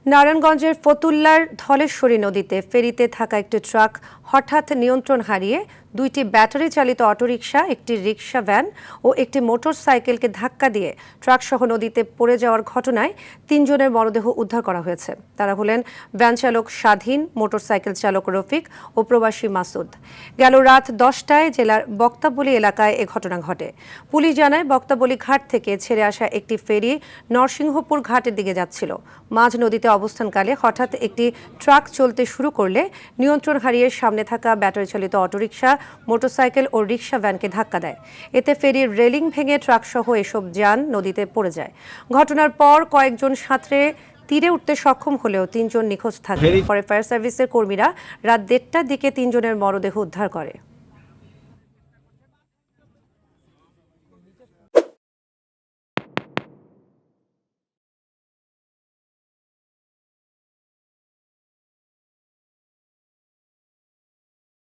নারায়ণগঞ্জের ফতুল্লার ধলেশ্বরী নদীতে ফেরিতে থাকা একটি ট্রাক হঠাৎ নিয়ন্ত্রণ হারিয়ে দুইটি ব্যাটারি চালিত অটোরিকশা, একটি রিকশা ভ্যান ও একটি মোটরসাইকেলকে ধাক্কা দিয়ে ট্রাকসহ নদীতে পড়ে যাওয়ার ঘটনায় ৩ জনের মরদেহ উদ্ধার করা হয়েছে। তারা হলেন ভ্যান চালক স্বাধীন, মোটরসাইকেল চালক রফিক ও প্রবাসী মাসুদ। গেল রাত ১০টায় জেলার বক্তাবলী এলাকায় এ ঘটনা ঘটে। পুলিশ জানায়, বক্তাবলী ঘাট থেকে ছেড়ে আসা একটি ফেরি নরসিংহপুর ঘাটের দিকে যাচ্ছিল। মাঝ নদীতে অবস্থানকালে হঠাৎ একটি ট্রাক চলতে শুরু করলে নিয়ন্ত্রণ হারিয়ে সামনে থাকা ব্যাটারি চালিত অটোরিকশা, মোটরসাইকেল ও রিকশা ভ্যানকে ধাক্কা দেয়। এতে ফেরির রেলিং ভেঙে ট্রাকসহ এসব যান নদীতে পড়ে যায়। ঘটনার পর কয়েকজন সাঁতরে তীরে উঠতে সক্ষম হলেও ৩ জন নিখোঁজ থাকে। পরে ফায়ার সার্ভিসের কর্মীরা রাত ১:৩০টার দিকে ৩ জনের মরদেহ উদ্ধার করে।